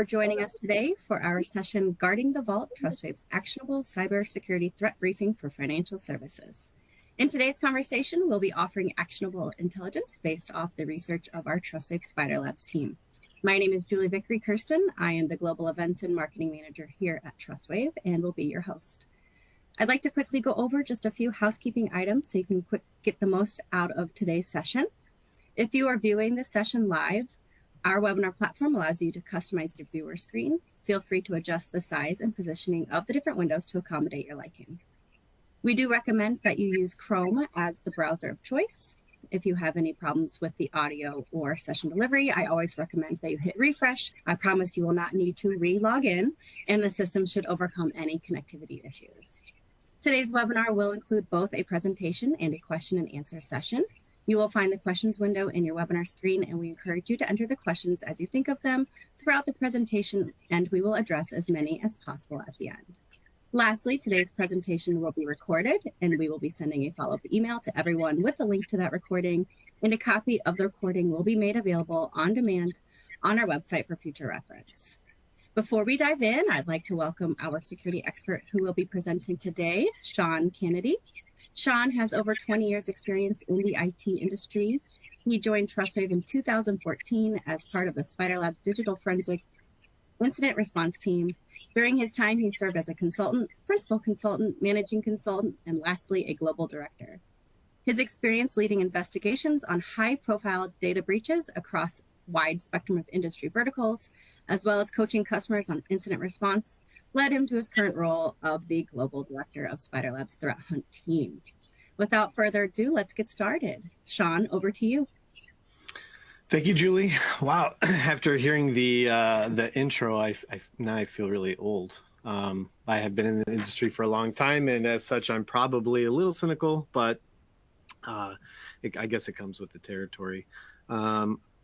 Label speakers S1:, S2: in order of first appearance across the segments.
S1: For joining us today for our session, Guarding the Vault, Trustwave's Actionable Cybersecurity Threat Briefing for Financial Services. In today's conversation, we'll be offering actionable intelligence based off the research of our Trustwave Spider Labs team. My name is Julie Vickery-Kirsten. I am the Global Events and Marketing Manager here at Trustwave and will be your host. I'd like to quickly go over just a few housekeeping items so you can get the most out of today's session. If you are viewing this session live, our webinar platform allows you to customize your viewer screen. Feel free to adjust the size and positioning of the different windows to accommodate your liking. We do recommend that you use Chrome as the browser of choice. If you have any problems with the audio or session delivery, I always recommend that you hit refresh. I promise you will not need to re-log in, and the system should overcome any connectivity issues. Today's webinar will include both a presentation and a question and answer session. You will find the questions window in your webinar screen, and we encourage you to enter the questions as you think of them throughout the presentation, and we will address as many as possible at the end. Lastly, today's presentation will be recorded, and we will be sending a follow-up email to everyone with a link to that recording, and a copy of the recording will be made available on demand on our website for future reference. Before we dive in, I'd like to welcome our security expert who will be presenting today, Sean Kennedy. Sean has over 20 years experience in the IT industry. He joined Trustwave in 2014 as part of the Spider Labs digital forensic incident response team. During his time, he served as a consultant, principal consultant, managing consultant, and lastly, a global director. His experience leading investigations on high-profile data breaches across a wide spectrum of industry verticals, as well as coaching customers on incident response, led him to his current role of the global director of Spider Labs Threat Hunt team. Without further ado, let's get started. Sean, over to you.
S2: Thank you, Julie. Wow, after hearing the intro, now I feel really old. I have been in the industry for a long time, and as such, I'm probably a little cynical, but I guess it comes with the territory.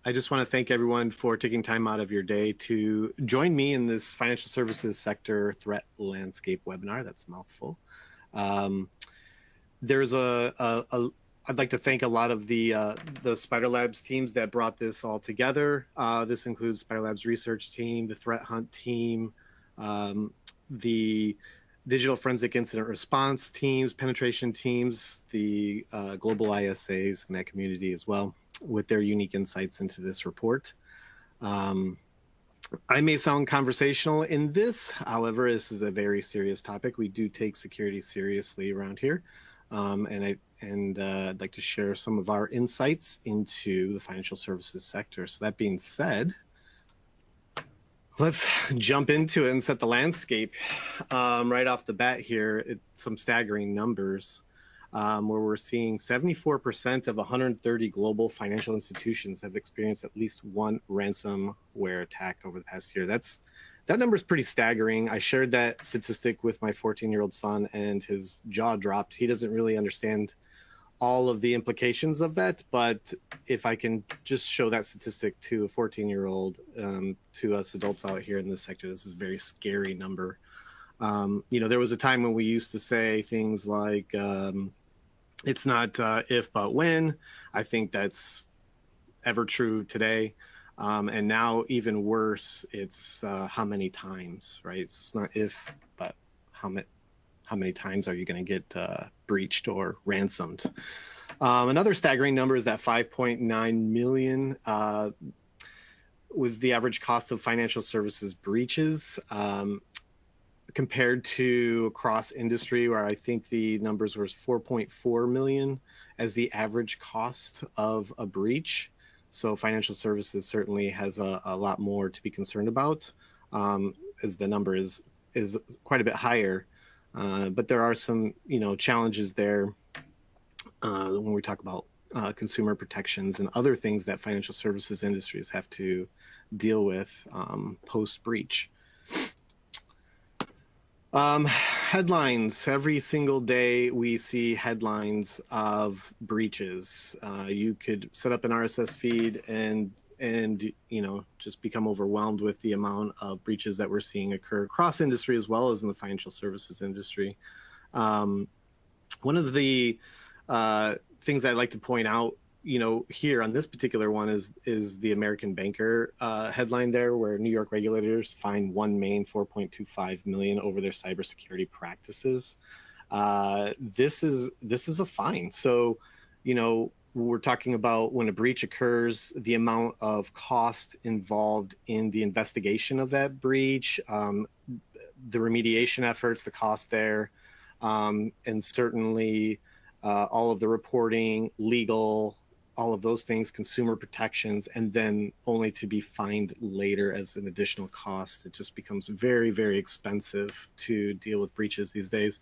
S2: I just want to thank everyone for taking time out of your day to join me in this financial services sector threat landscape webinar. That's a mouthful. There's I'd like to thank a lot of the Spider Labs teams that brought this all together. This includes Spider Labs research team, the threat hunt team, the digital forensic incident response teams, penetration teams, the global ISAs in that community as well, with their unique insights into this report. I may sound conversational in this, however, this is a very serious topic. We do take security seriously around here, and I'd like to share some of our insights into the financial services sector. So that being said, let's jump into it and set the landscape. Right off the bat here, some staggering numbers. Where we're seeing 74% of 130 global financial institutions have experienced at least one ransomware attack over the past year. That number is pretty staggering. I shared that statistic with my 14-year-old son, and his jaw dropped. He doesn't really understand all of the implications of that, but if I can just show that statistic to a 14-year-old, to us adults out here in this sector, this is a very scary number. There was a time when we used to say things like, it's not if, but when. I think that's ever true today. And now even worse, it's how many times, right? It's not if, but how many times are you going to get breached or ransomed? Another staggering number is that 5.9 million was the average cost of financial services breaches. Compared to across industry, where I think the numbers were 4.4 million as the average cost of a breach. So financial services certainly has a lot more to be concerned about, as the number is quite a bit higher. But there are some challenges there when we talk about consumer protections and other things that financial services industries have to deal with post breach. Headlines. Every single day we see headlines of breaches. You could set up an RSS feed and just become overwhelmed with the amount of breaches that we're seeing occur across industry as well as in the financial services industry. One of the things I'd like to point out here on this particular one is the American Banker headline there, where New York regulators fined OneMain $4.25 million over their cybersecurity practices. This is a fine. So, we're talking about when a breach occurs, the amount of cost involved in the investigation of that breach, the remediation efforts, the cost there, and certainly all of the reporting, legal, all of those things, consumer protections, and then only to be fined later as an additional cost. It just becomes very, very expensive to deal with breaches these days.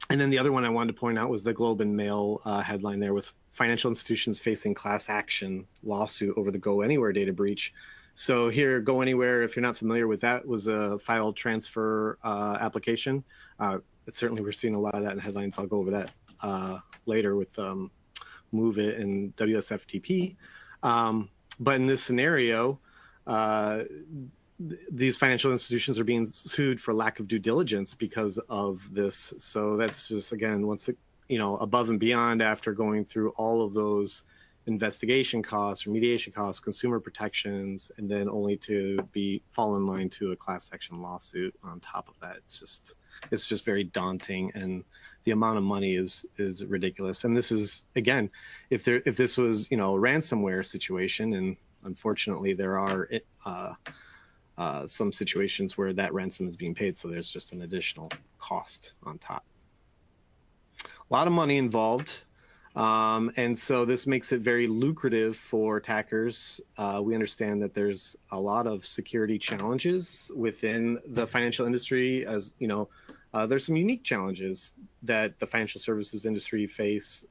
S2: And then the other one I wanted to point out was the Globe and Mail headline there, with financial institutions facing class action lawsuit over the Go Anywhere data breach. So here, Go Anywhere, if you're not familiar with that, was a file transfer application. Certainly, we're seeing a lot of that in headlines. I'll go over that later with Move It and WSFTP. But in this scenario, these financial institutions are being sued for lack of due diligence because of this. So that's just, again, above and beyond, after going through all of those investigation costs, remediation costs, consumer protections, and then only to fall in line to a class action lawsuit on top of that. It's just very daunting, and the amount of money is ridiculous. And this is, again, if this was, a ransomware situation, and unfortunately there are some situations where that ransom is being paid, so there's just an additional cost on top. A lot of money involved, and so this makes it very lucrative for attackers. We understand that there's a lot of security challenges within the financial industry. As there's some unique challenges that the financial services industry face.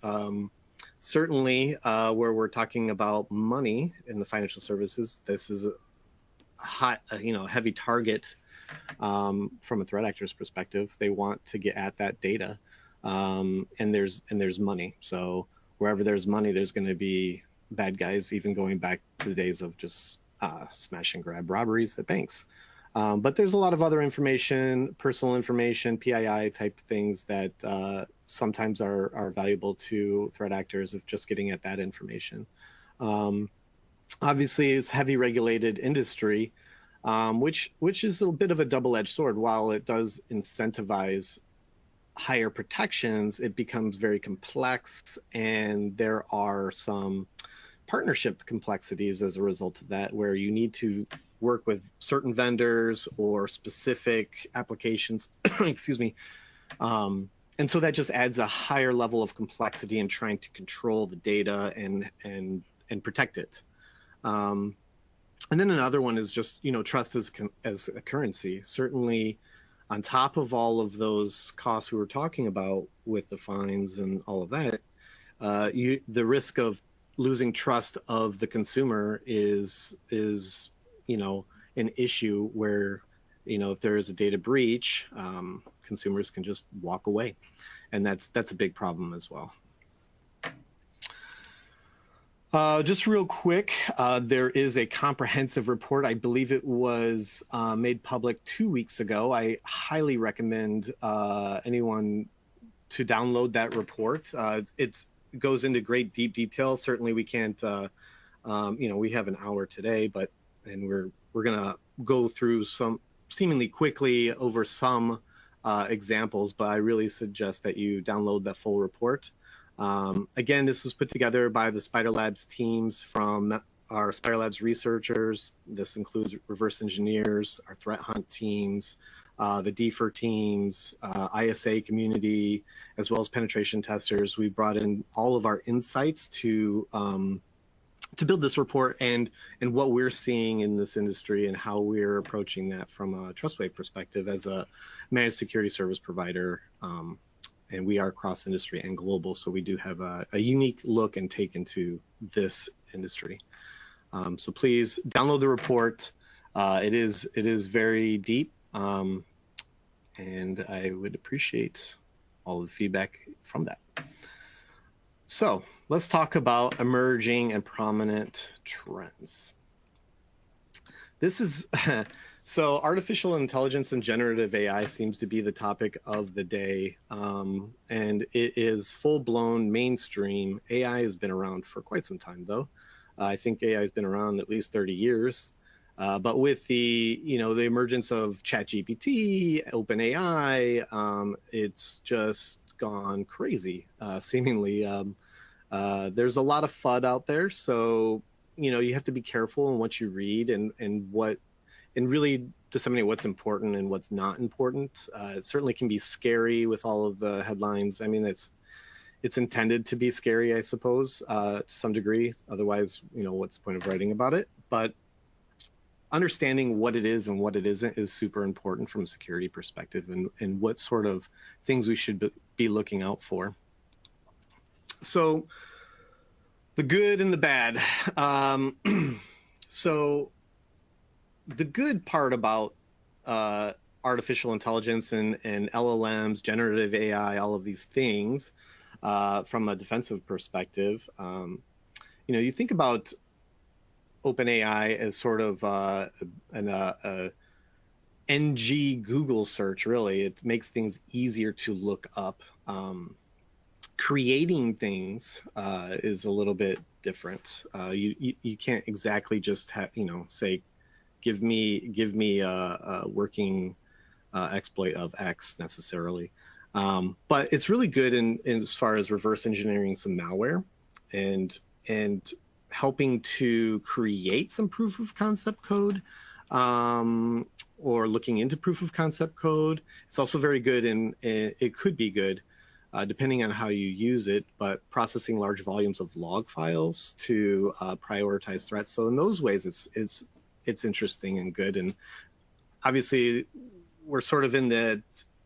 S2: Certainly, where we're talking about money in the financial services, this is heavy target from a threat actor's perspective. They want to get at that data, and there's money. So wherever there's money, there's going to be bad guys, even going back to the days of just smash and grab robberies at banks. But there's a lot of other information, personal information, PII type things that sometimes are valuable to threat actors of just getting at that information. Obviously, it's heavy regulated industry, which is a bit of a double-edged sword. While it does incentivize higher protections, it becomes very complex, and there are some partnership complexities as a result of that, where you need to work with certain vendors or specific applications. Excuse me. And so that just adds a higher level of complexity in trying to control the data and protect it. And then another one is just, trust as a currency. Certainly, on top of all of those costs we were talking about with the fines and all of that, the risk of losing trust of the consumer is an issue where, if there is a data breach, consumers can just walk away, and that's a big problem as well. Just real quick, there is a comprehensive report. I believe it was made public 2 weeks ago. I highly recommend anyone to download that report. It goes into great deep detail. Certainly, we can't. We have an hour today, and we're gonna go through some seemingly quickly over some examples. But I really suggest that you download that full report. Again, this was put together by the Spider Labs teams from our Spider Labs researchers. This includes reverse engineers, our threat hunt teams, the DFIR teams, ISA community, as well as penetration testers. We brought in all of our insights to build this report and what we're seeing in this industry and how we're approaching that from a Trustwave perspective as a managed security service provider. And we are cross-industry and global, so we do have a unique look and take into this industry. So please download the report. It is very deep, and I would appreciate all the feedback from that. So let's talk about emerging and prominent trends. This is So artificial intelligence and generative AI seems to be the topic of the day, and it is full-blown mainstream. AI has been around for quite some time, though. I think AI has been around at least 30 years. But with the emergence of ChatGPT, OpenAI, it's just gone crazy, seemingly. There's a lot of FUD out there, so you have to be careful in what you read and really disseminate what's important and what's not important. It certainly can be scary with all of the headlines. I mean, it's intended to be scary, I suppose, to some degree. Otherwise, what's the point of writing about it? But understanding what it is and what it isn't is super important from a security perspective, and what sort of things we should be looking out for. So the good and the bad. So the good part about artificial intelligence and LLMs, generative AI, all of these things, from a defensive perspective, you think about OpenAI as sort of an NG Google search, really. It makes things easier to look up. Creating things is a little bit different. You can't exactly just say, give me a working exploit of X necessarily. But it's really good in as far as reverse engineering some malware and helping to create some proof of concept code, or looking into proof of concept code. It's also very good and it could be good depending on how you use it, but processing large volumes of log files to prioritize threats. So in those ways, it's interesting and good. And obviously we're sort of in the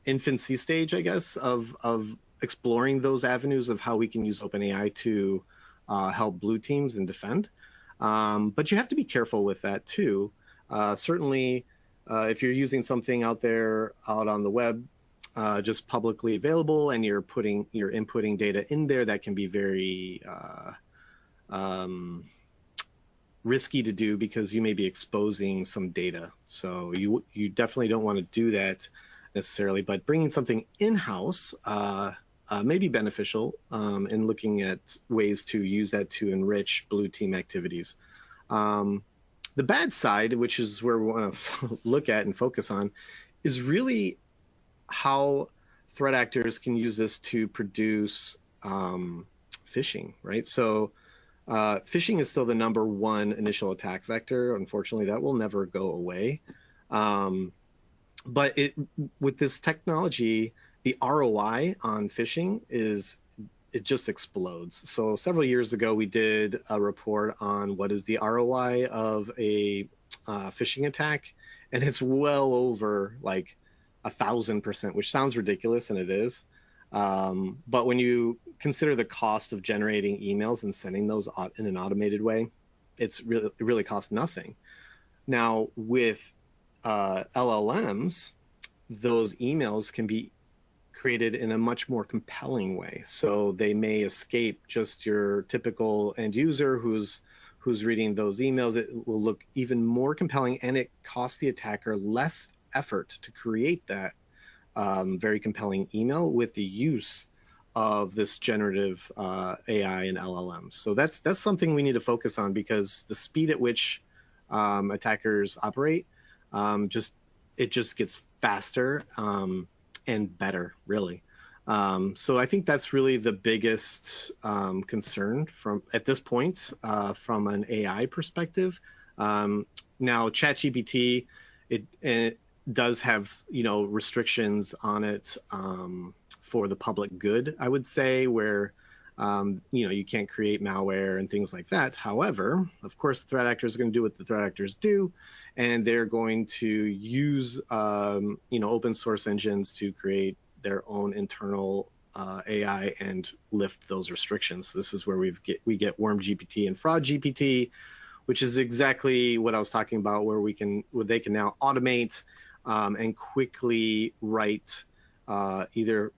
S2: infancy stage, I guess, of exploring those avenues of how we can use OpenAI to help blue teams and defend. But you have to be careful with that too. Certainly, if you're using something out on the web, just publicly available, and you're inputting data in there, that can be very risky to do because you may be exposing some data. So you definitely don't want to do that necessarily, but bringing something in-house may be beneficial in looking at ways to use that to enrich blue team activities. The bad side, which is where we want to look at and focus on, is really how threat actors can use this to produce phishing, right? So phishing is still the #1 initial attack vector. Unfortunately, that will never go away. But with this technology, the ROI on phishing it just explodes. So several years ago, we did a report on what is the ROI of a phishing attack, and it's well over like 1,000%, which sounds ridiculous, and it is. But when you consider the cost of generating emails and sending those in an automated way, it really costs nothing. Now with LLMs, those emails can be created in a much more compelling way. So they may escape just your typical end user who's reading those emails. It will look even more compelling, and it costs the attacker less effort to create that very compelling email with the use of this generative AI and LLMs. So that's something we need to focus on, because the speed at which attackers operate it just gets faster and better, really. So I think that's really the biggest concern at this point from an AI perspective. Now, ChatGPT, it does have restrictions on it for the public good, I would say, where you can't create malware and things like that. However, of course, the threat actors are going to do what the threat actors do, and they're going to use open source engines to create their own internal AI and lift those restrictions. So this is where we get Worm GPT and Fraud GPT, which is exactly what I was talking about, where they can now automate and quickly write either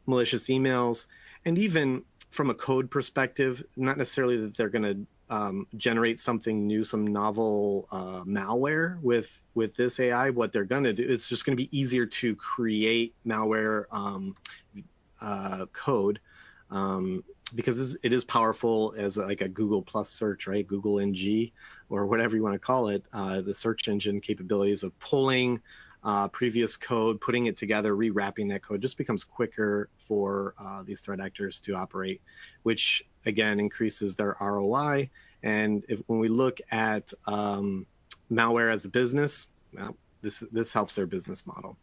S2: malicious emails, and even from a code perspective, not necessarily that they're going generate something new, some novel malware with this AI, what they're going to do, it's just going to be easier to create malware code because it is powerful as like a Google plus search, right? Google NG or whatever you want to call it, the search engine capabilities of pulling previous code, putting it together, rewrapping that code just becomes quicker for these threat actors to operate, which again increases their ROI. And when we look at malware as a business, well, this helps their business model,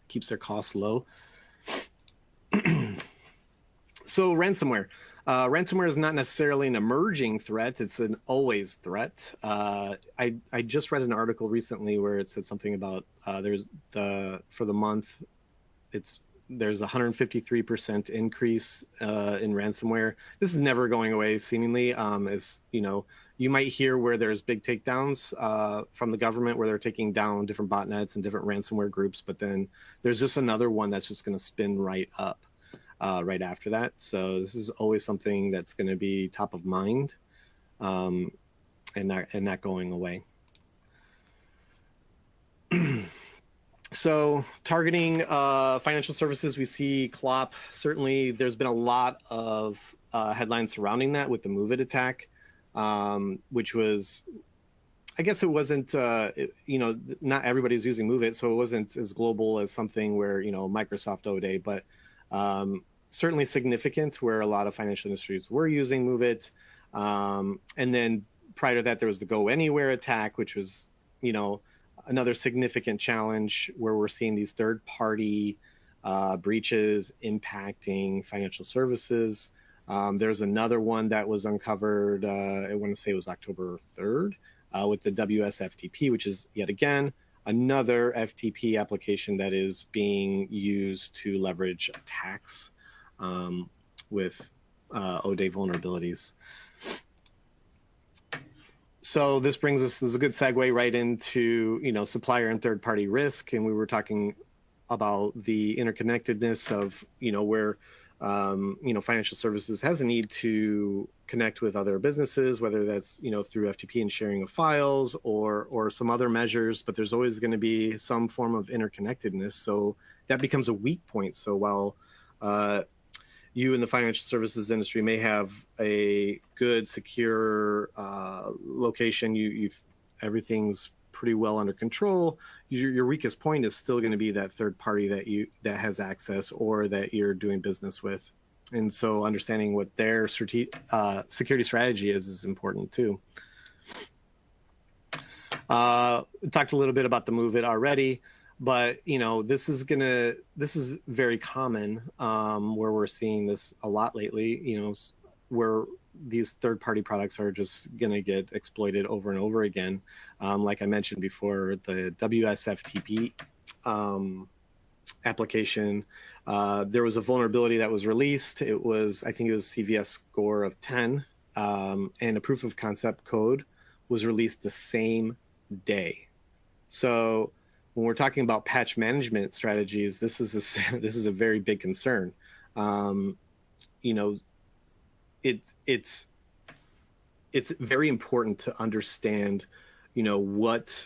S2: keeps their costs low. So ransomware. Ransomware is not necessarily an emerging threat. It's an always threat. I just read an article recently where it said something about for the month, there's 153% increase in ransomware. This is never going away, seemingly. As you know, you might hear where there's big takedowns from the government where they're taking down different botnets and different ransomware groups, but then there's just another one that's just going to spin right up right after that. So this is always something that's going to be top of mind and not going away. So targeting financial services, we see CLOP. Certainly, there's been a lot of headlines surrounding that with the MOVE IT attack, which was, I guess it wasn't, not everybody's using MOVE IT, so it wasn't as global as something where, Microsoft O-Day, but certainly significant where a lot of financial industries were using MOVE IT. And then prior to that, there was the Go Anywhere attack, which was, another significant challenge where we're seeing these third-party breaches impacting financial services. There's another one that was uncovered, I want to say it was October 3rd, with the WSFTP, which is yet again another FTP application that is being used to leverage attacks with O-Day vulnerabilities. So this is a good segue right into, supplier and third-party risk. And we were talking about the interconnectedness of, where, financial services has a need to connect with other businesses, whether that's, through FTP and sharing of files or some other measures, but there's always going to be some form of interconnectedness. So that becomes a weak point. So while you in the financial services industry may have a good, secure location, everything's pretty well under control, your weakest point is still going to be that third party that has access or that you're doing business with. And so understanding what their security strategy is important too. Talked a little bit about the MOVE IT already, but this is very common where we're seeing this a lot lately, where these third-party products are just going to get exploited over and over again. Like I mentioned before, the WSFTP application, there was a vulnerability that was released. I think it was CVS score of 10, and a proof of concept code was released the same day. So when we're talking about patch management strategies, this is a very big concern. It's very important to understand, what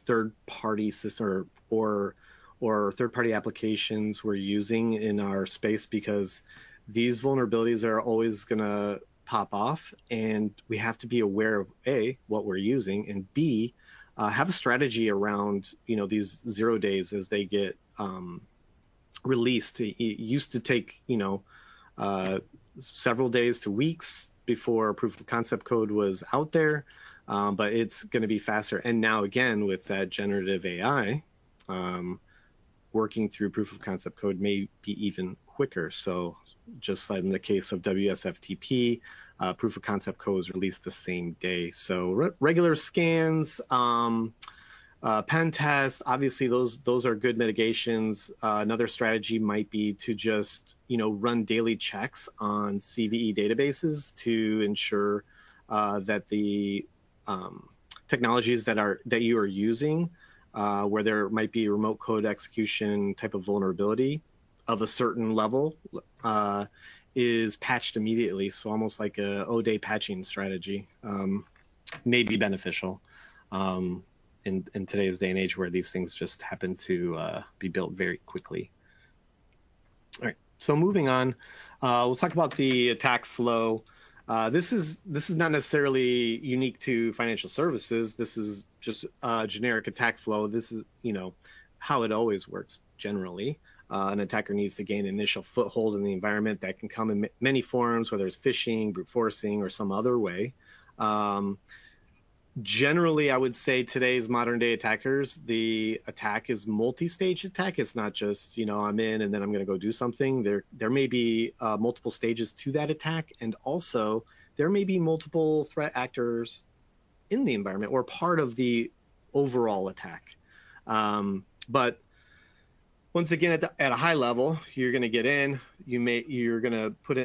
S2: third-party system or third-party applications we're using in our space, because these vulnerabilities are always going to pop off, and we have to be aware of A, what we're using, and B, have a strategy around, these 0 days as they get released. It used to take, several days to weeks before proof of concept code was out there, but it's going to be faster. And now again, with that generative AI, working through proof of concept code may be even quicker. So just like in the case of WSFTP, proof of concept code was released the same day. So regular scans, pen tests, obviously those are good mitigations. Another strategy might be to just run daily checks on CVE databases to ensure that the technologies that you are using, where there might be remote code execution type of vulnerability of a certain level, is patched immediately. So almost like a O-day patching strategy may be beneficial in today's day and age where these things just happen to be built very quickly. All right, so moving on, we'll talk about the attack flow. This is not necessarily unique to financial services. This is just a generic attack flow. This is, how it always works generally. An attacker needs to gain initial foothold in the environment. That can come in many forms, whether it's phishing, brute forcing, or some other way. Generally, I would say today's modern day attackers, the attack is multi-stage attack. It's not just, I'm in and then I'm going to go do something. There may be multiple stages to that attack. And also there may be multiple threat actors in the environment or part of the overall attack. But once again, at a high level, you're going to get in. They're going to put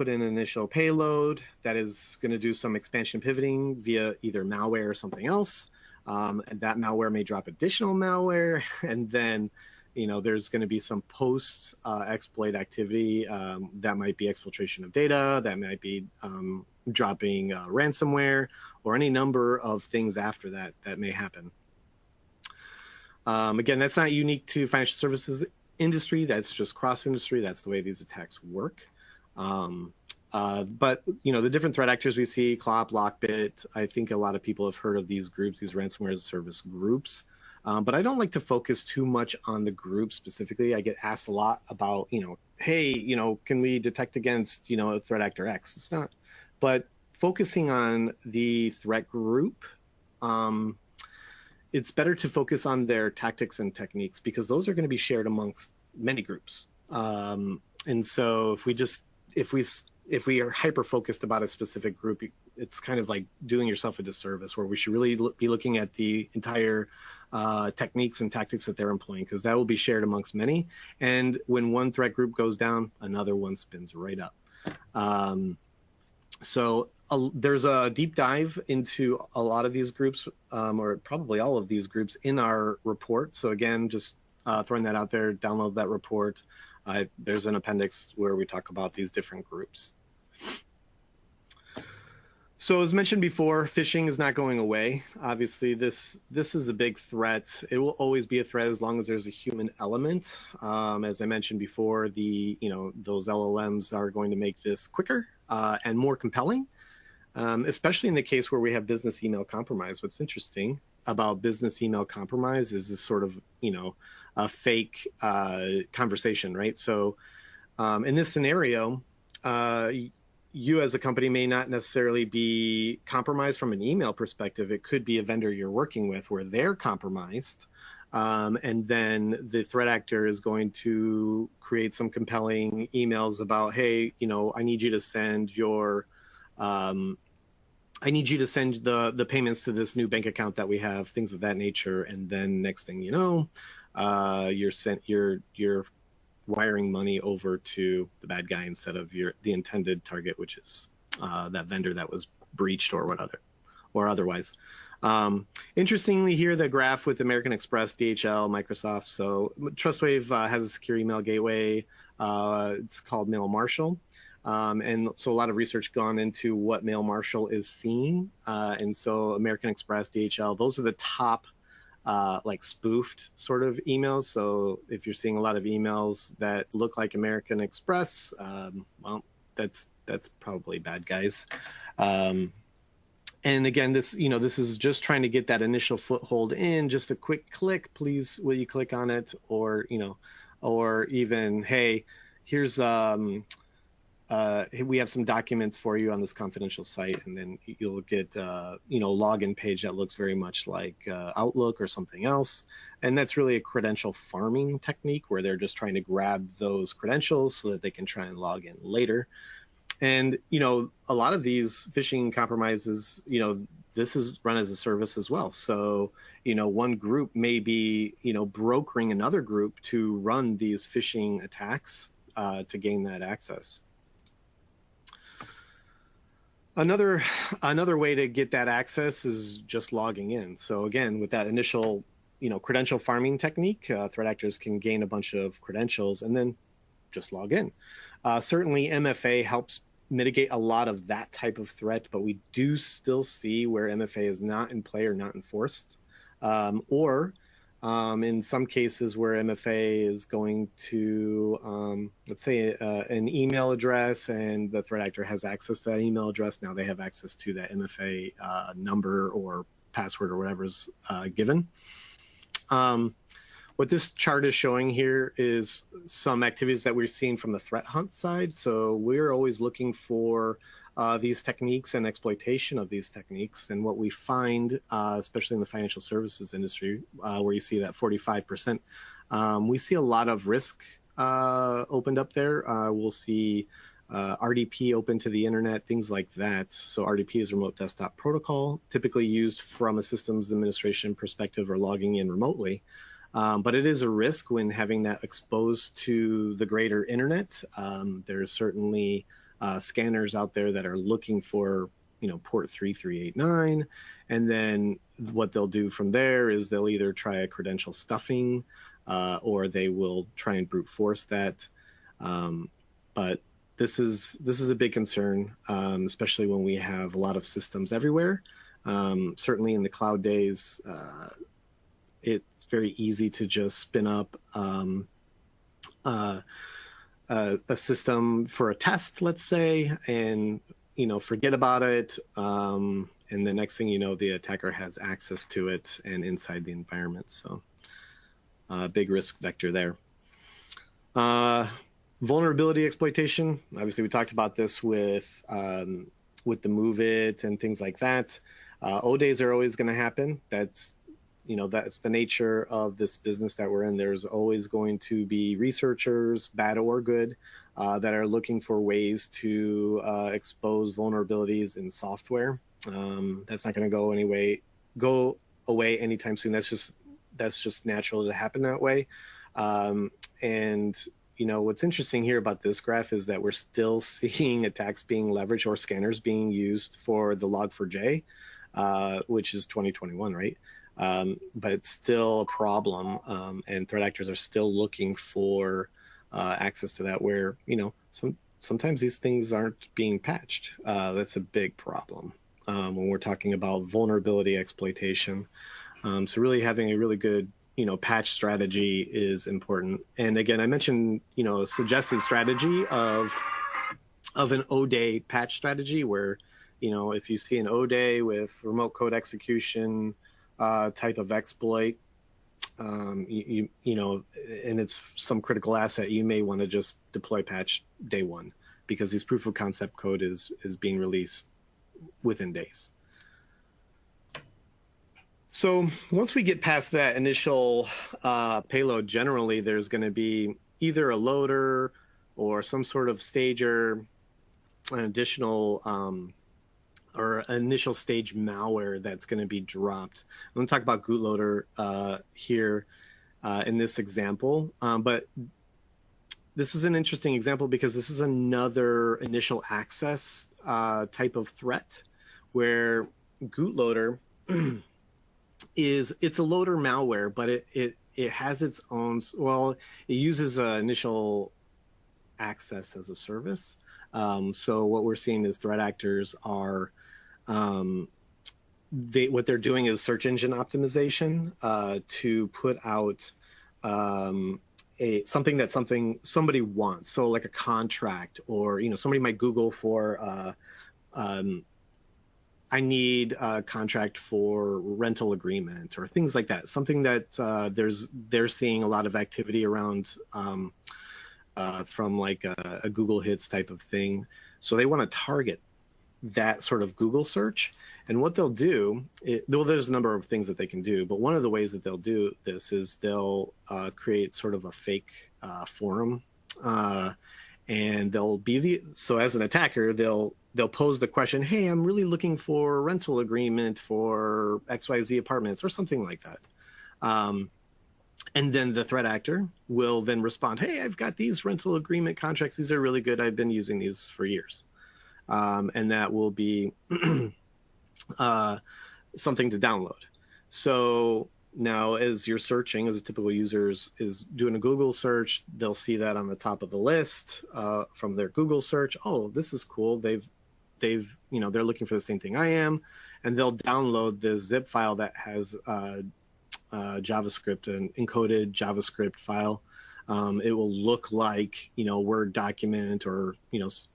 S2: in an initial payload that is going to do some expansion pivoting via either malware or something else, and that malware may drop additional malware, and then there's going to be some post exploit activity that might be exfiltration of data, that might be dropping ransomware, or any number of things after that may happen. Again, that's not unique to financial services industry. That's just cross-industry. That's the way these attacks work. But, the different threat actors we see, Clop, Lockbit, I think a lot of people have heard of these groups, these ransomware as a service groups. But I don't like to focus too much on the group specifically. I get asked a lot about, hey, can we detect against, threat actor X? It's not. But focusing on the threat group, it's better to focus on their tactics and techniques because those are going to be shared amongst many groups. And so if we are hyper focused about a specific group, it's kind of like doing yourself a disservice, where we should really be looking at the entire techniques and tactics that they're employing, because that will be shared amongst many. And when one threat group goes down, another one spins right up. So there's a deep dive into a lot of these groups, or probably all of these groups, in our report. So again, just throwing that out there, download that report. There's an appendix where we talk about these different groups. So as mentioned before, phishing is not going away. Obviously, this is a big threat. It will always be a threat as long as there's a human element. As I mentioned before, those LLMs are going to make this quicker and more compelling, especially in the case where we have business email compromise. What's interesting about business email compromise is this sort of, a fake conversation, right? So in this scenario, you as a company may not necessarily be compromised from an email perspective. It could be a vendor you're working with where they're compromised. And then the threat actor is going to create some compelling emails about, hey, I need you to send the payments to this new bank account that we have, things of that nature. And then next thing you know, you're wiring money over to the bad guy instead of the intended target, which is that vendor that was breached or otherwise. Interestingly here, the graph with American Express, DHL, Microsoft. So Trustwave has a secure email gateway. It's called Mail Marshal. And so a lot of research gone into what Mail Marshal is seeing. And so American Express, DHL, those are the top like spoofed sort of emails. So if you're seeing a lot of emails that look like American Express, well, that's probably bad guys. And again, this is just trying to get that initial foothold in. Just a quick click, please. Will you click on it? Or or even, hey, here's we have some documents for you on this confidential site, and then you'll get login page that looks very much like Outlook or something else. And that's really a credential farming technique where they're just trying to grab those credentials so that they can try and log in later. And a lot of these phishing compromises, this is run as a service as well. So one group may be brokering another group to run these phishing attacks to gain that access. Another way to get that access is just logging in. So again, with that initial, credential farming technique, threat actors can gain a bunch of credentials, and then just log in. Certainly MFA helps mitigate a lot of that type of threat, but we do still see where MFA is not in play or not enforced, or in some cases where MFA is going to, let's say, an email address, and the threat actor has access to that email address. Now they have access to that MFA number or password or whatever's given. What this chart is showing here is some activities that we're seeing from the threat hunt side. So we're always looking for these techniques and exploitation of these techniques. And what we find, especially in the financial services industry, where you see that 45%, we see a lot of risk opened up there. We'll see RDP open to the internet, things like that. So RDP is remote desktop protocol, typically used from a systems administration perspective or logging in remotely. But it is a risk when having that exposed to the greater internet. There's certainly scanners out there that are looking for, port 3389. And then what they'll do from there is they'll either try a credential stuffing or they will try and brute force that. But this is a big concern, especially when we have a lot of systems everywhere. Certainly in the cloud days, it's very easy to just spin up a system for a test, let's say, and forget about it. And the next thing you know, the attacker has access to it and inside the environment. So big risk vector there. Vulnerability exploitation. Obviously, we talked about this with the MOVE-IT and things like that. O-days are always going to happen. That's the nature of this business that we're in. There's always going to be researchers, bad or good, that are looking for ways to expose vulnerabilities in software. That's not going to go away anytime soon. That's just natural to happen that way. And what's interesting here about this graph is that we're still seeing attacks being leveraged or scanners being used for the Log4j, which is 2021, right? But it's still a problem, and threat actors are still looking for access to that where, sometimes these things aren't being patched. That's a big problem when we're talking about vulnerability exploitation. So really having a really good, patch strategy is important. And again, I mentioned, a suggested strategy of an O-day patch strategy where, if you see an O-day with remote code execution, type of exploit, and it's some critical asset, you may want to just deploy patch day one because this proof of concept code is being released within days. So once we get past that initial payload, generally there's going to be either a loader or some sort of stager, an additional or initial stage malware that's going to be dropped. I'm going to talk about bootloader here in this example, but this is an interesting example because this is another initial access type of threat where bootloader it's a loader malware, but it has its own, it uses initial access as a service. So what we're seeing is threat actors are what they're doing is search engine optimization to put out something that somebody wants. So like a contract, or somebody might Google for I need a contract for rental agreement or things like that. Something that they're seeing a lot of activity around from like a Google Hits type of thing. So they want to target that sort of Google search. And what they'll do, there's a number of things that they can do, but one of the ways that they'll do this is they'll create sort of a fake forum, and so as an attacker, they'll pose the question, hey, I'm really looking for a rental agreement for XYZ apartments or something like that. And then the threat actor will then respond, hey, I've got these rental agreement contracts. These are really good. I've been using these for years. And that will be something to download. So Now, as you're searching, as a typical user is doing a Google search, they'll see that on the top of the list from their Google search. Oh, this is cool. They're looking for the same thing I am, and they'll download this zip file that has JavaScript, an encoded JavaScript file. It will look like, Word document or,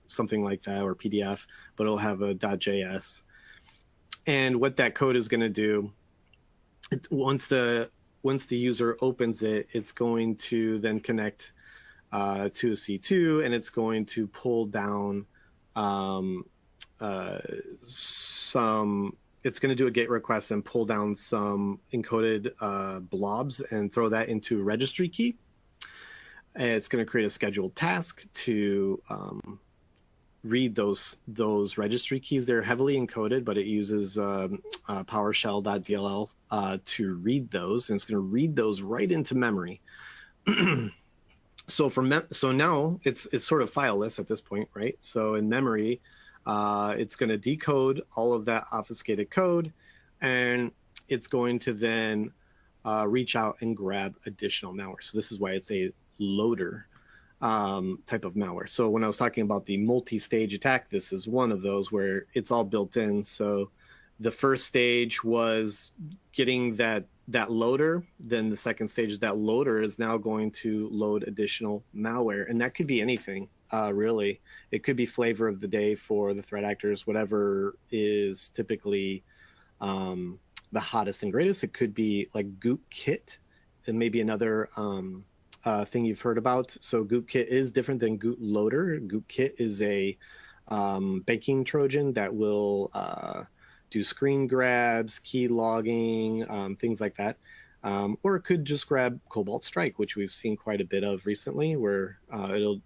S2: something like that, or PDF, but it'll have a .js. And what that code is going to do, once the user opens it, it's going to then connect to a C2, and it's going to pull down it's going to do a GET request and pull down some encoded blobs and throw that into a registry key. And it's going to create a scheduled task to read those registry keys. They're heavily encoded, but it uses PowerShell.dll to read those, and it's going to read those right into memory. So now it's sort of fileless at this point, right? So in memory, it's going to decode all of that obfuscated code, and it's going to then reach out and grab additional malware. So this is why it's a loader type of malware. So when I was talking about the multi-stage attack, this is one of those where it's all built in. So the first stage was getting that loader. Then the second stage is that loader is now going to load additional malware, and that could be anything. Really, it could be flavor of the day for the threat actors, whatever is typically the hottest and greatest. It could be like GootKit, and maybe another thing you've heard about. So GootKit is different than GootLoader. GootKit is a banking Trojan that will do screen grabs, key logging, things like that. Or it could just grab Cobalt Strike, which we've seen quite a bit of recently, where it'll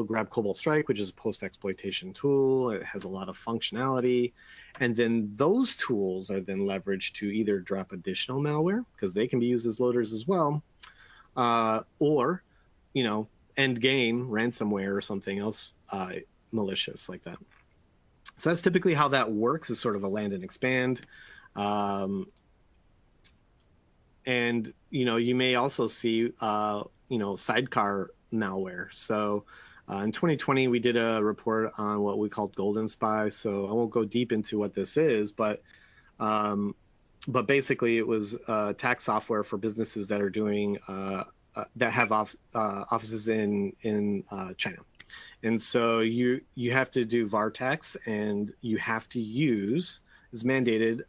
S2: grab Cobalt Strike, which is a post-exploitation tool. It has a lot of functionality. And then those tools are then leveraged to either drop additional malware, because they can be used as loaders as well, or, end game ransomware or something else malicious like that. So that's typically how that works, is sort of a land and expand. And, you may also see, sidecar malware. So in 2020, we did a report on what we called Golden Spy. So I won't go deep into what this is, but basically it was tax software for businesses that are doing that have offices in China. And so you have to do VAR tax, and you have to use, is mandated,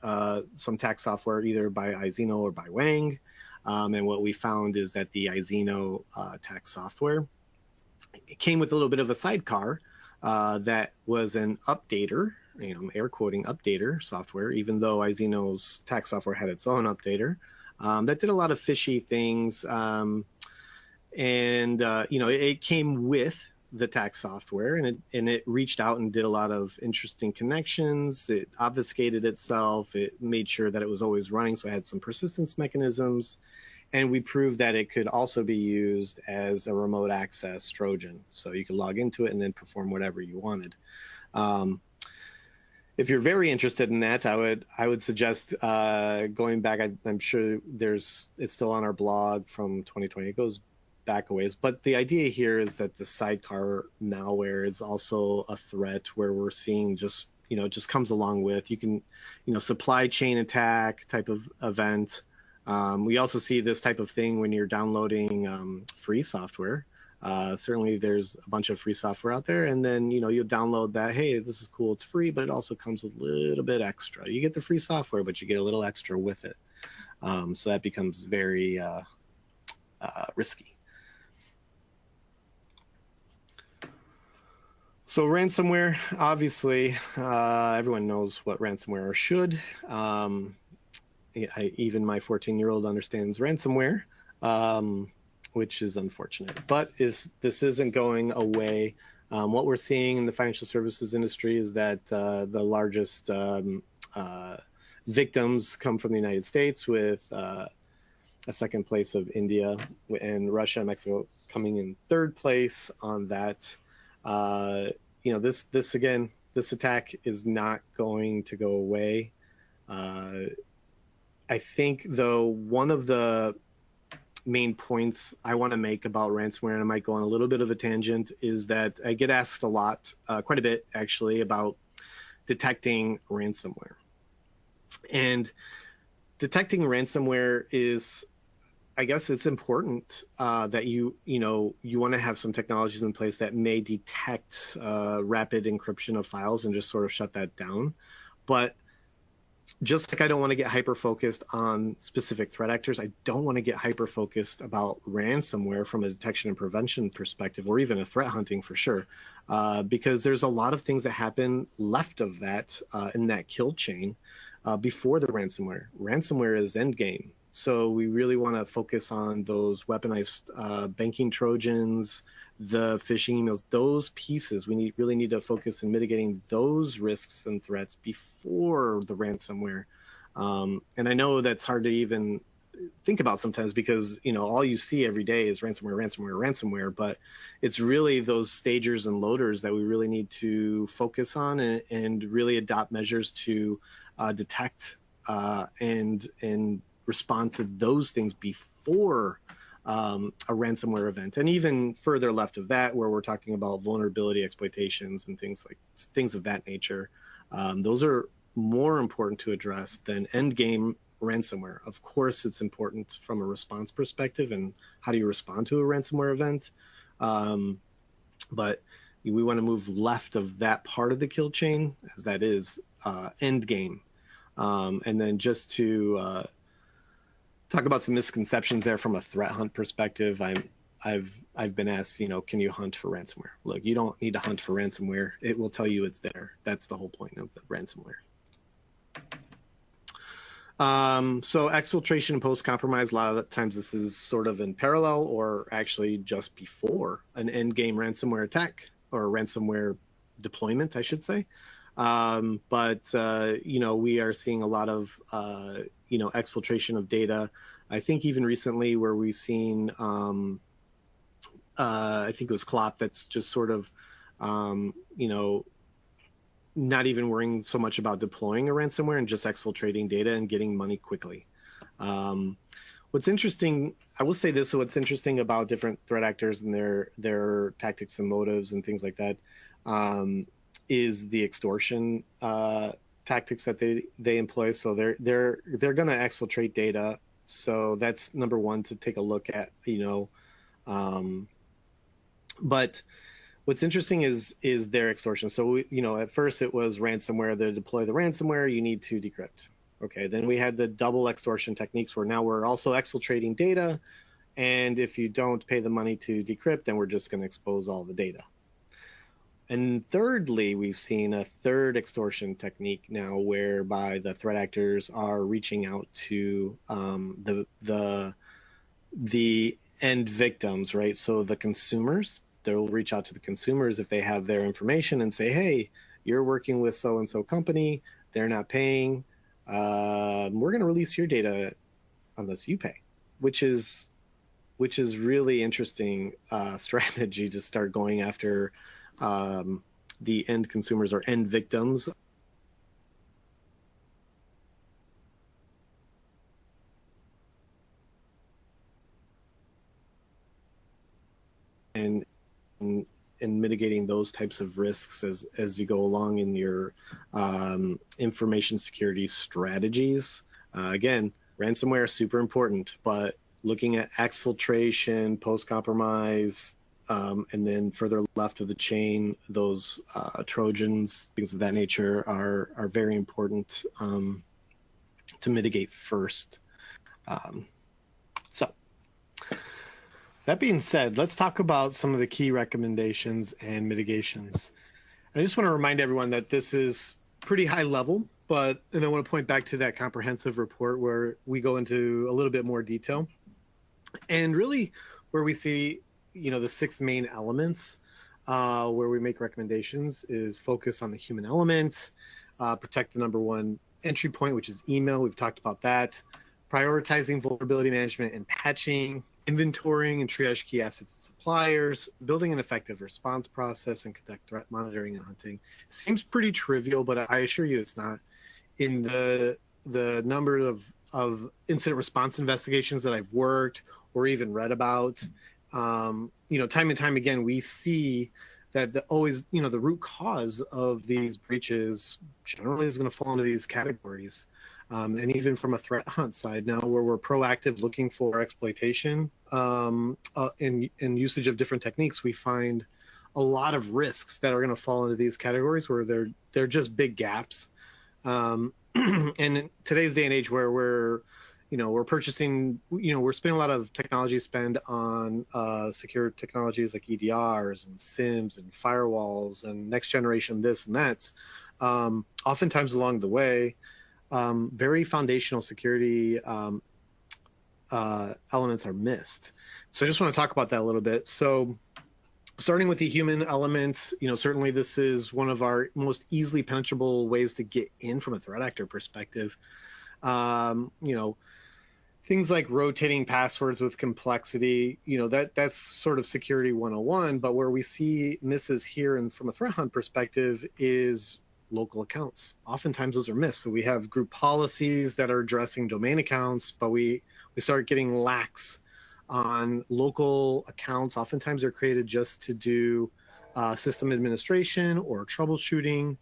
S2: some tax software either by Izeno or by Wang. And what we found is that the Izeno tax software, it came with a little bit of a sidecar that was an updater, I'm air quoting updater software, even though Izeno's tax software had its own updater that did a lot of fishy things. It came with the tax software, and it reached out and did a lot of interesting connections. It obfuscated itself. It made sure that it was always running, so it had some persistence mechanisms. And we proved that it could also be used as a remote access Trojan. So you could log into it and then perform whatever you wanted. If you're very interested in that, I would suggest going back. I'm sure it's still on our blog from 2020. It goes back a ways. But the idea here is that the sidecar malware is also a threat where we're seeing just comes along with, you can, supply chain attack type of event. We also see this type of thing when you're downloading free software. Certainly there's a bunch of free software out there, and then you'll download that, hey, this is cool, it's free, but it also comes with a little bit extra. You get the free software, but you get a little extra with it. So that becomes very risky. So ransomware, obviously, everyone knows what ransomware should. Even my 14-year-old understands ransomware, which is unfortunate. But this isn't going away. What we're seeing in the financial services industry is that the largest victims come from the United States, with a second place of India, and Russia and Mexico coming in third place on that. This attack is not going to go away. I think, though, one of the main points I want to make about ransomware, and I might go on a little bit of a tangent, is that I get asked a lot, quite a bit actually, about detecting ransomware. And detecting ransomware is, I guess it's important that you want to have some technologies in place that may detect rapid encryption of files and just sort of shut that down. But just like I don't want to get hyper-focused on specific threat actors, I don't want to get hyper-focused about ransomware from a detection and prevention perspective, or even a threat hunting for sure, because there's a lot of things that happen left of that in that kill chain before the ransomware. Ransomware is endgame. So we really want to focus on those weaponized banking Trojans, the phishing emails, those pieces. We really need to focus on mitigating those risks and threats before the ransomware. And I know that's hard to even think about sometimes because, all you see every day is ransomware, ransomware, ransomware. But it's really those stagers and loaders that we really need to focus on and really adopt measures to detect and respond to those things before a ransomware event. And even further left of that, where we're talking about vulnerability exploitations and things of that nature, those are more important to address than endgame ransomware. Of course, it's important from a response perspective and how do you respond to a ransomware event. But we want to move left of that part of the kill chain, as that is endgame. And then just to talk about some misconceptions there from a threat hunt perspective. I've been asked, can you hunt for ransomware? Look, you don't need to hunt for ransomware. It will tell you it's there. That's the whole point of the ransomware. So exfiltration and post-compromise, a lot of the times this is sort of in parallel or actually just before an end-game ransomware attack or ransomware deployment, I should say. But we are seeing a lot of, exfiltration of data. I think even recently where we've seen, I think it was CLOP that's just sort of, not even worrying so much about deploying a ransomware and just exfiltrating data and getting money quickly. What's interesting, I will say this, what's interesting about different threat actors and their tactics and motives and things like that, is the extortion tactics that they employ. So they're going to exfiltrate data. So that's number one to take a look at, but what's interesting is their extortion. So, at first it was ransomware. They deploy the ransomware, you need to decrypt. Okay, then we had the double extortion techniques where now we're also exfiltrating data. And if you don't pay the money to decrypt, then we're just going to expose all the data. And thirdly, we've seen a third extortion technique now whereby the threat actors are reaching out to the end victims, right? So the consumers, they'll reach out to the consumers if they have their information and say, hey, you're working with so-and-so company, they're not paying, we're going to release your data unless you pay, which is really interesting strategy to start going after the end consumers or end victims. And mitigating those types of risks as you go along in your information security strategies. Again, ransomware is super important, but looking at exfiltration, post-compromise, and then further left of the chain, those Trojans, things of that nature are very important to mitigate first. So that being said, let's talk about some of the key recommendations and mitigations. I just want to remind everyone that this is pretty high level, and I want to point back to that comprehensive report where we go into a little bit more detail. And really where we see, the 6 main elements where we make recommendations is focus on the human element, protect the number one entry point, which is email. We've talked about that. Prioritizing vulnerability management and patching, inventorying and triage key assets and suppliers, building an effective response process, and conduct threat monitoring and hunting. Seems pretty trivial, but I assure you it's not. In the number of of incident response investigations that I've worked or even read about, time and time again, we see that the root cause of these breaches generally is going to fall into these categories. And even from a threat hunt side now, where we're proactive looking for exploitation and usage of different techniques, we find a lot of risks that are going to fall into these categories where they're just big gaps. And in today's day and age where we're purchasing, we're spending a lot of technology spend on secure technologies like EDRs and SIMs and firewalls and next generation this and that. Oftentimes along the way, very foundational security elements are missed. So I just want to talk about that a little bit. So starting with the human elements, certainly this is one of our most easily penetrable ways to get in from a threat actor perspective. Things like rotating passwords with complexity, that's sort of security 101. But where we see misses here and from a threat hunt perspective is local accounts. Oftentimes those are missed. So we have group policies that are addressing domain accounts, but we start getting lax on local accounts. Oftentimes they're created just to do system administration or troubleshooting.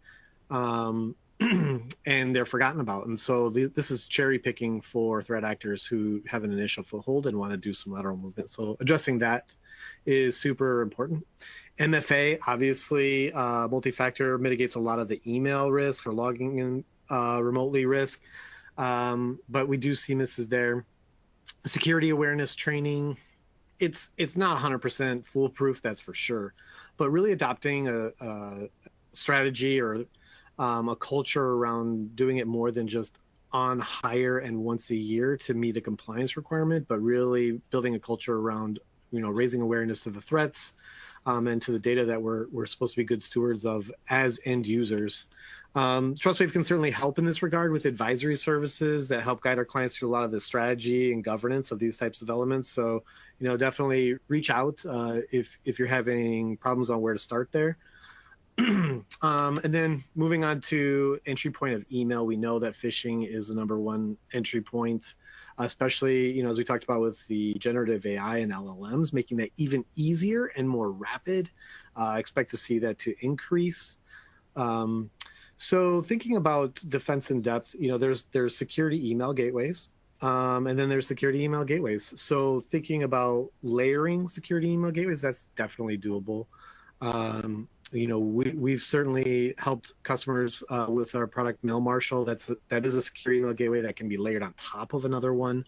S2: And they're forgotten about. And so this is cherry picking for threat actors who have an initial foothold and want to do some lateral movement. So addressing that is super important. MFA, obviously, multi-factor mitigates a lot of the email risk or logging in remotely risk. But we do see misses there. Security awareness training, it's not 100% foolproof, that's for sure. But really adopting a strategy or a culture around doing it more than just on hire and once a year to meet a compliance requirement, but really building a culture around, raising awareness of the threats and to the data that we're supposed to be good stewards of as end users. Trustwave can certainly help in this regard with advisory services that help guide our clients through a lot of the strategy and governance of these types of elements. So, definitely reach out if you're having problems on where to start there. And then moving on to entry point of email, we know that phishing is the number one entry point, especially, as we talked about with the generative AI and LLMs, making that even easier and more rapid. Expect to see that to increase. So thinking about defense in depth, there's security email gateways, and then there's security email gateways. So thinking about layering security email gateways, that's definitely doable. We've certainly helped customers with our product Mail Marshal. That is a security email gateway that can be layered on top of another one.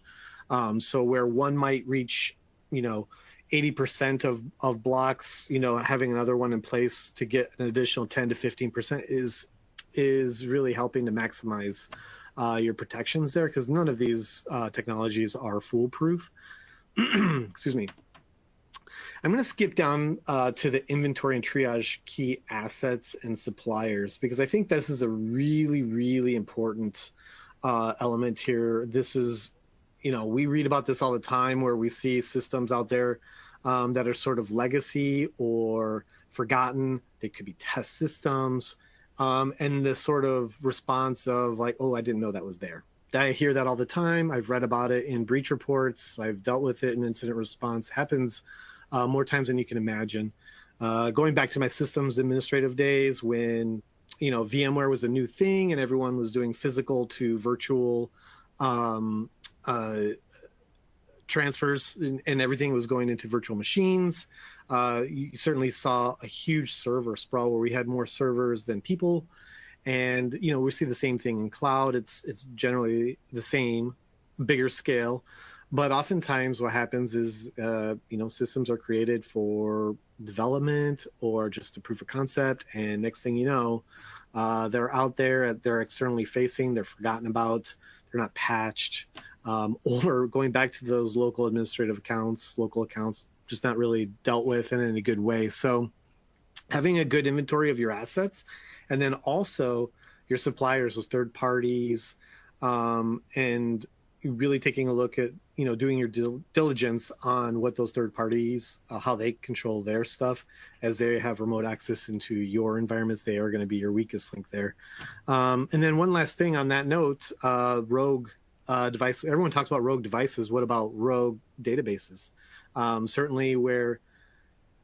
S2: So where one might reach, 80% of blocks, having another one in place to get an additional 10 to 15% is really helping to maximize your protections there, because none of these technologies are foolproof. Excuse me. I'm going to skip down to the inventory and triage key assets and suppliers, because I think this is a really, really important element here. This is, we read about this all the time where we see systems out there that are sort of legacy or forgotten. They could be test systems. And this sort of response of like, oh, I didn't know that was there. I hear that all the time. I've read about it in breach reports. I've dealt with it in incident response. Happens more times than you can imagine. Going back to my systems administrative days when, VMware was a new thing and everyone was doing physical to virtual transfers and everything was going into virtual machines. You certainly saw a huge server sprawl where we had more servers than people. And, we see the same thing in cloud. It's generally the same, bigger scale. But oftentimes what happens is, systems are created for development or just a proof of concept. And next thing you know, they're out there, they're externally facing, they're forgotten about, they're not patched, or going back to those local administrative accounts, local accounts, just not really dealt with in a good way. So having a good inventory of your assets, and then also your suppliers, those third parties, and really taking a look at, doing your diligence on what those third parties, how they control their stuff as they have remote access into your environments. They are going to be your weakest link there. And then one last thing on that note, rogue device. Everyone talks about rogue devices. What about rogue databases? Certainly where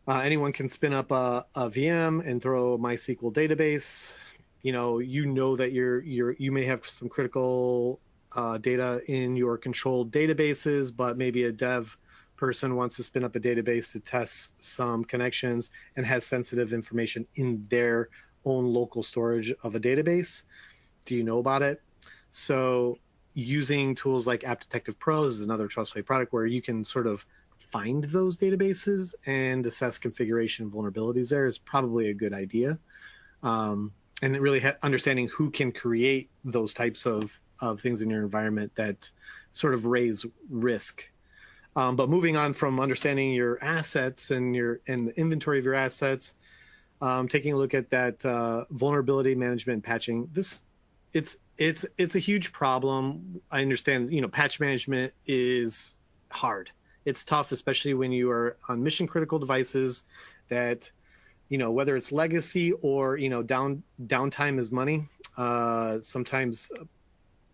S2: anyone can spin up a VM and throw a MySQL database. That you may have some critical data in your controlled databases, but maybe a dev person wants to spin up a database to test some connections and has sensitive information in their own local storage of a database. Do you know about it? So using tools like App Detective Pro is another Trustwave product where you can sort of find those databases and assess configuration vulnerabilities there is probably a good idea. And really understanding who can create those types of things in your environment that sort of raise risk. But moving on from understanding your assets and the inventory of your assets, taking a look at that vulnerability management and patching. It's a huge problem. I understand, patch management is hard. It's tough, especially when you are on mission critical devices that, whether it's legacy or, downtime is money. Sometimes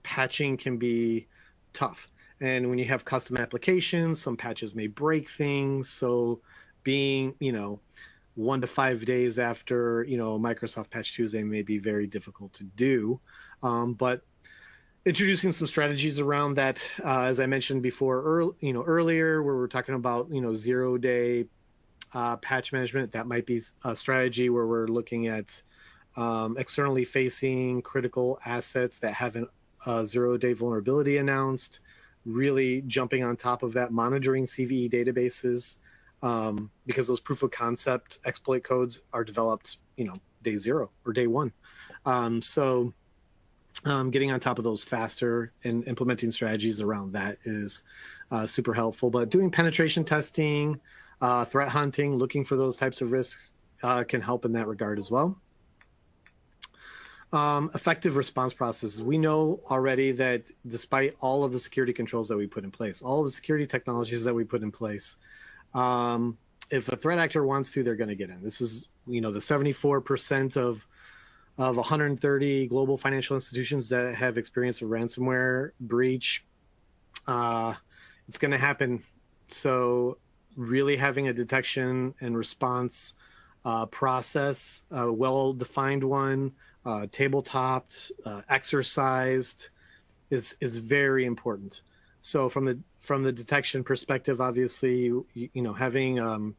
S2: patching can be tough. And when you have custom applications, some patches may break things. So being, 1 to 5 days after, Microsoft Patch Tuesday may be very difficult to do. But introducing some strategies around that, as I mentioned before, earlier, where we're talking about, 0-day patch management, that might be a strategy where we're looking at externally facing critical assets that have a 0-day vulnerability announced, really jumping on top of that, monitoring CVE databases, because those proof of concept exploit codes are developed, day 0 or day 1. So getting on top of those faster and implementing strategies around that is super helpful. But doing penetration testing, threat hunting, looking for those types of risks can help in that regard as well. Effective response processes. We know already that despite all of the security controls that we put in place, all of the security technologies that we put in place, if a threat actor wants to, they're going to get in. This is, the 74% of 130 global financial institutions that have experienced a ransomware breach. It's going to happen. So really having a detection and response process, a well-defined one, tabletopped, exercised, is very important. So from the detection perspective, obviously, having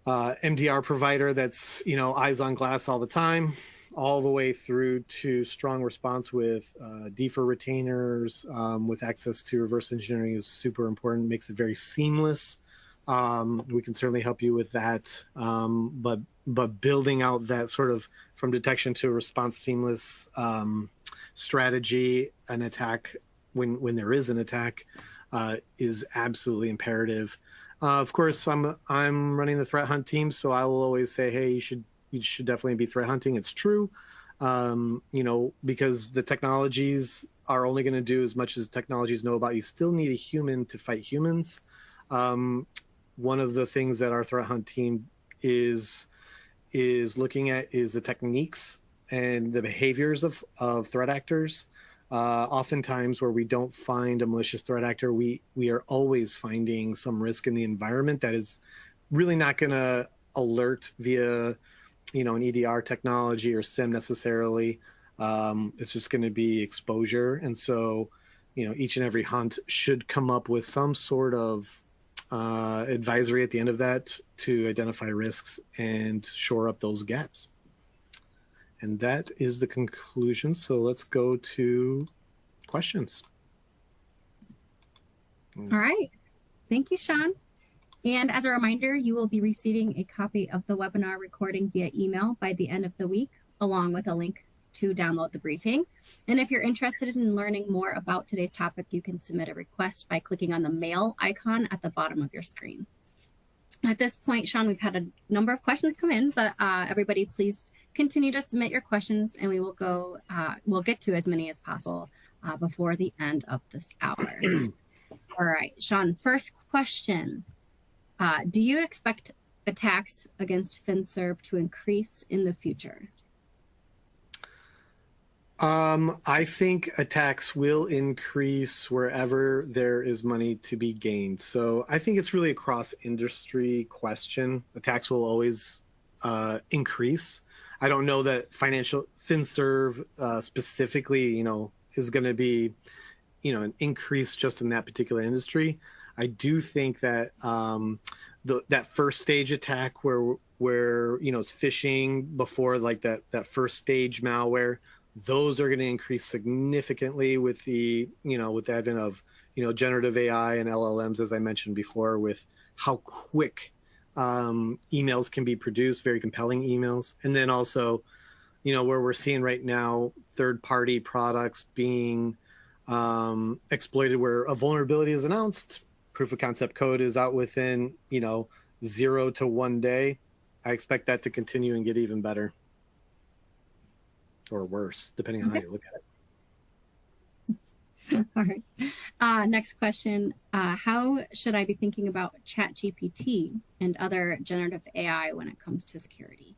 S2: MDR provider that's eyes on glass all the time, all the way through to strong response with defer retainers, with access to reverse engineering is super important. Makes it very seamless. We can certainly help you with that, but building out that sort of from detection to response seamless strategy, an attack when there is an attack is absolutely imperative. Of course, I'm running the threat hunt team, so I will always say, hey, you should definitely be threat hunting. It's true, because the technologies are only going to do as much as technologies know about. You still need a human to fight humans. One of the things that our threat hunt team is looking at is the techniques and the behaviors of threat actors. Oftentimes where we don't find a malicious threat actor, we are always finding some risk in the environment that is really not going to alert via, an EDR technology or SIM necessarily. It's just going to be exposure. And so, each and every hunt should come up with some sort of advisory at the end of that to identify risks and shore up those gaps. And that is the conclusion. So let's go to questions.
S1: All right. Thank you, Sean. And as a reminder, you will be receiving a copy of the webinar recording via email by the end of the week, along with a link to download the briefing. And if you're interested in learning more about today's topic, you can submit a request by clicking on the mail icon at the bottom of your screen. At this point, Sean, we've had a number of questions come in, but everybody please continue to submit your questions and we will we'll get to as many as possible before the end of this hour. All right, Sean, first question. Do you expect attacks against FinServ to increase in the future?
S2: I think attacks will increase wherever there is money to be gained. So I think it's really a cross-industry question. Attacks will always increase. I don't know that financial FinServ specifically, is going to be, an increase just in that particular industry. I do think that that first stage attack where it's phishing before like that first stage malware, those are going to increase significantly with the with the advent of generative AI and LLMs, as I mentioned before, with how quick emails can be produced, very compelling emails. And then also where we're seeing right now third-party products being exploited, where a vulnerability is announced, proof of concept code is out within 0 to 1 day. I expect that to continue and get even better or worse, depending on how you look at it.
S1: All right. Next question. How should I be thinking about ChatGPT and other generative AI when it comes to security?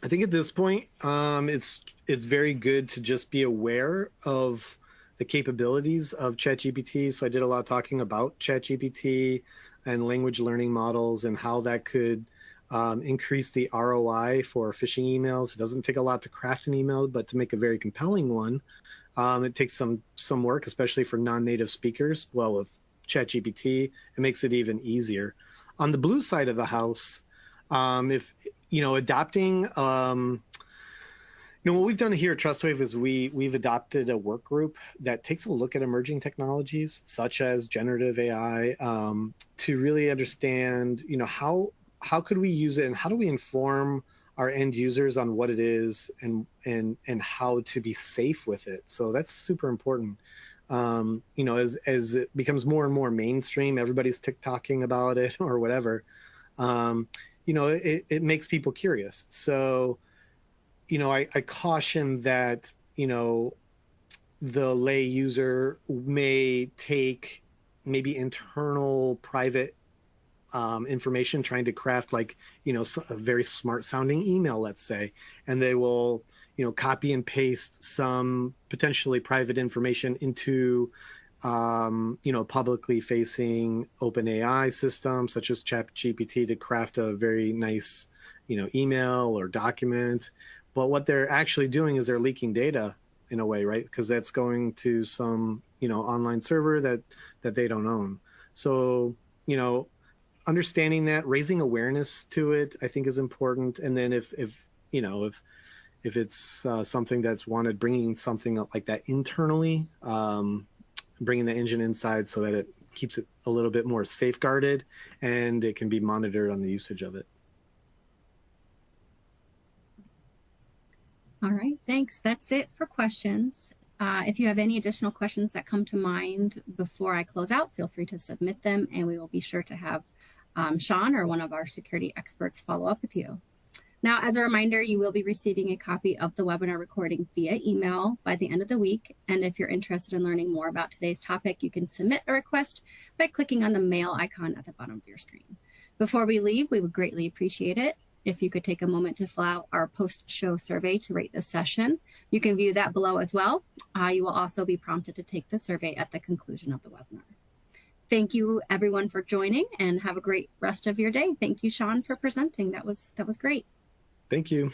S2: I think at this point, it's very good to just be aware of the capabilities of ChatGPT. So I did a lot of talking about ChatGPT and language learning models and how that could increase the ROI for phishing emails. It doesn't take a lot to craft an email, but to make a very compelling one, it takes some work, especially for non-native speakers. Well, with ChatGPT, it makes it even easier. On the blue side of the house, if adopting, what we've done here at Trustwave is we've adopted a work group that takes a look at emerging technologies such as generative AI to really understand, how could we use it and how do we inform our end users on what it is and how to be safe with it. So that's super important. As it becomes more and more mainstream, everybody's TikToking about it or whatever. It makes people curious. So, I caution that, the lay user may take maybe internal private information, trying to craft like, a very smart sounding email, let's say, and they will, copy and paste some potentially private information into, publicly facing OpenAI systems such as ChatGPT to craft a very nice, email or document. But what they're actually doing is they're leaking data in a way, right? Because that's going to some, online server that they don't own. So, understanding that, raising awareness to it, I think is important. And then if it's something that's wanted, bringing something up like that internally, bringing the engine inside so that it keeps it a little bit more safeguarded and it can be monitored on the usage of it.
S1: All right, thanks. That's it for questions. If you have any additional questions that come to mind before I close out, feel free to submit them and we will be sure to have Sean or one of our security experts follow up with you. Now, as a reminder, you will be receiving a copy of the webinar recording via email by the end of the week. And if you're interested in learning more about today's topic, you can submit a request by clicking on the mail icon at the bottom of your screen. Before we leave, we would greatly appreciate it if you could take a moment to fill out our post-show survey to rate this session. You can view that below as well. You will also be prompted to take the survey at the conclusion of the webinar. Thank you, everyone, for joining, and have a great rest of your day. Thank you, Sean, for presenting. That was great.
S2: Thank you.